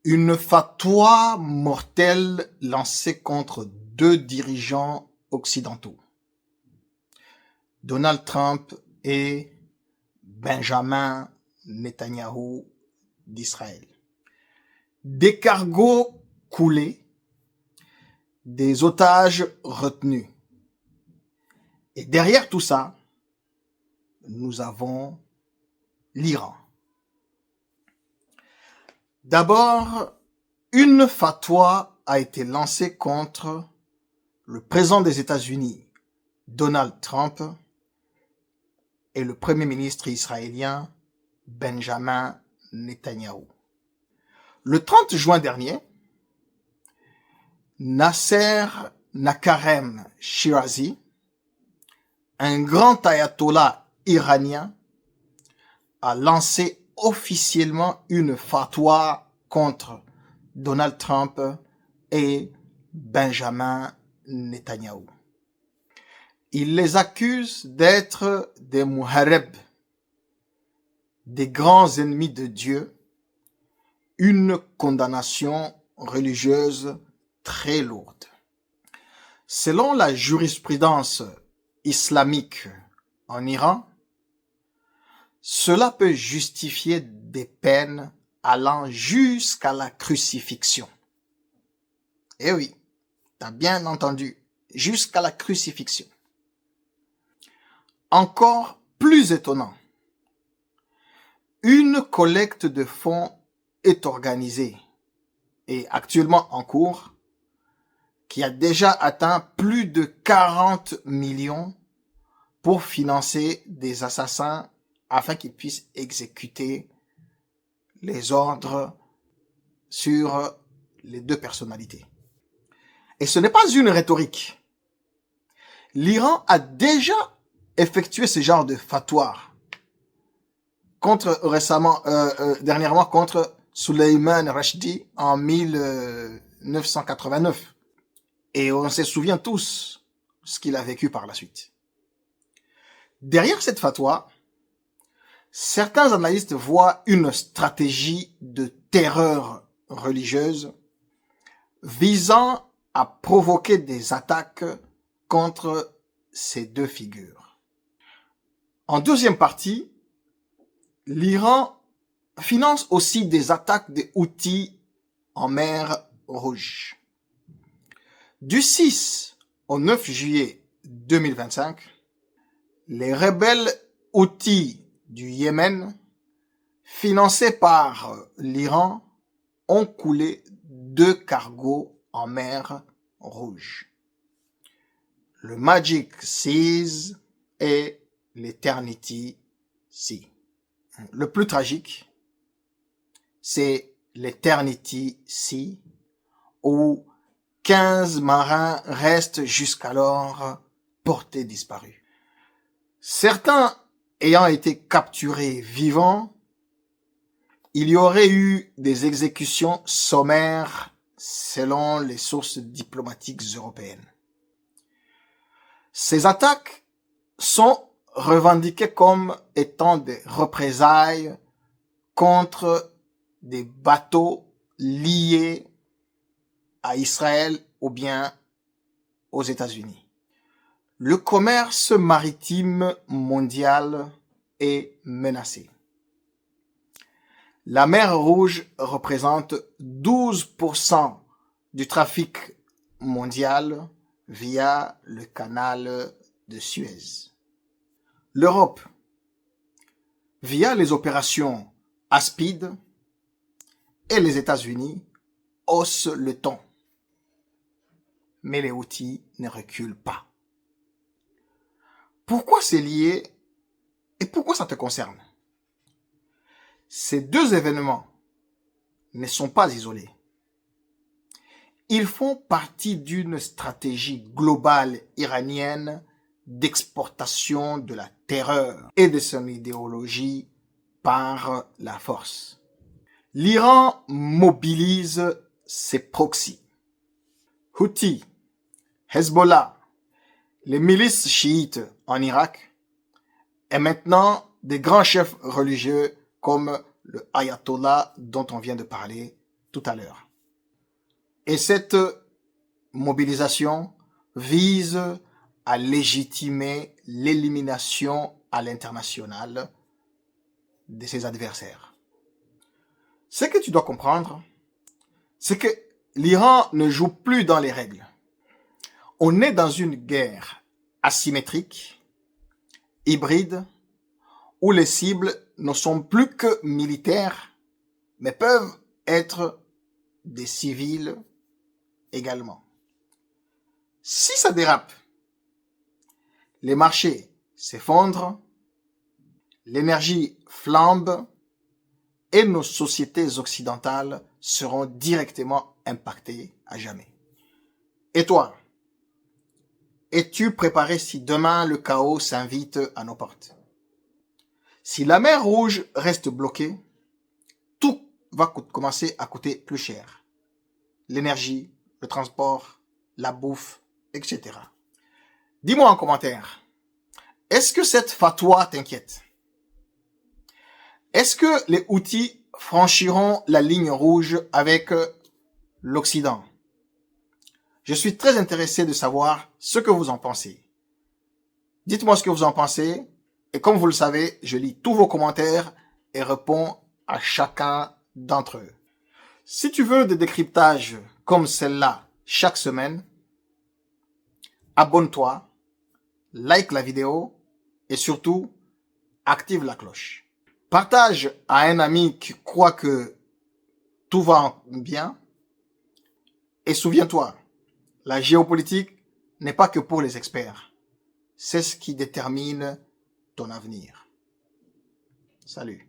Une fatwa mortelle lancée contre deux dirigeants occidentaux, Donald Trump et Benjamin Netanyahou d'Israël. Des cargos coulés, des otages retenus. Et derrière tout ça, nous avons l'Iran. D'abord, une fatwa a été lancée contre le président des États-Unis, Donald Trump, et le premier ministre israélien, Benjamin Netanyahou. Le 30 juin dernier, Nasser Nakarem Shirazi, un grand ayatollah iranien, a lancé officiellement une fatwa contre Donald Trump et Benjamin Netanyahou. Il les accuse d'être des muharib, des grands ennemis de Dieu, une condamnation religieuse très lourde. Selon la jurisprudence islamique en Iran, cela peut justifier des peines allant jusqu'à la crucifixion. Eh oui, t'as bien entendu, jusqu'à la crucifixion. Encore plus étonnant, une collecte de fonds est organisée et actuellement en cours, qui a déjà atteint plus de 40 millions pour financer des assassins afin qu'ils puissent exécuter les ordres sur les deux personnalités. Et ce n'est pas une rhétorique. L'Iran a déjà effectué ce genre de fatwa dernièrement contre Suleiman Rashidi en 1989. Et on se souvient tous ce qu'il a vécu par la suite. Derrière cette fatwa, certains analystes voient une stratégie de terreur religieuse visant à provoquer des attaques contre ces deux figures. En deuxième partie, l'Iran finance aussi des attaques des Houthis en mer Rouge. Du 6 au 9 juillet 2025, les rebelles Houthis du Yémen, financés par l'Iran, ont coulé 2 cargos en mer Rouge. Le Magic Seas et l'Eternity Sea. Le plus tragique, c'est l'Eternity Sea, où 15 marins restent jusqu'alors portés disparus. Certains ayant été capturés vivants, il y aurait eu des exécutions sommaires selon les sources diplomatiques européennes. Ces attaques sont revendiquées comme étant des représailles contre des bateaux liés à Israël ou bien aux États-Unis. Le commerce maritime mondial est menacé. La mer Rouge représente 12% du trafic mondial via le canal de Suez. L'Europe, via les opérations Aspide, et les États-Unis, hausse le ton. Mais les Houthis ne reculent pas. Pourquoi c'est lié et pourquoi ça te concerne? Ces deux événements ne sont pas isolés. Ils font partie d'une stratégie globale iranienne d'exportation de la terreur et de son idéologie par la force. L'Iran mobilise ses proxys. Houthis, Hezbollah, les milices chiites en Irak et maintenant des grands chefs religieux comme le ayatollah dont on vient de parler, tout à l'heure. Et cette mobilisation vise à légitimer l'élimination à l'international de ses adversaires. Ce que tu dois comprendre, c'est que l'Iran ne joue plus dans les règles. On est dans une guerre asymétrique, hybride, où les cibles ne sont plus que militaires, mais peuvent être des civils également. Si ça dérape, les marchés s'effondrent, l'énergie flambe et nos sociétés occidentales seront directement impactées à jamais. Et toi, es-tu préparé si demain le chaos s'invite à nos portes? Si la mer Rouge reste bloquée, tout va commencer à coûter plus cher. L'énergie, le transport, la bouffe, etc. Dis-moi en commentaire, est-ce que cette fatwa t'inquiète? Est-ce que les Houthis franchiront la ligne rouge avec l'Occident? Je suis très intéressé de savoir ce que vous en pensez. Dites-moi ce que vous en pensez. Et comme vous le savez, je lis tous vos commentaires et réponds à chacun d'entre eux. Si tu veux des décryptages comme celle-là chaque semaine, abonne-toi, like la vidéo et surtout, active la cloche. Partage à un ami qui croit que tout va bien. Et souviens-toi, la géopolitique n'est pas que pour les experts. C'est ce qui détermine ton avenir. Salut.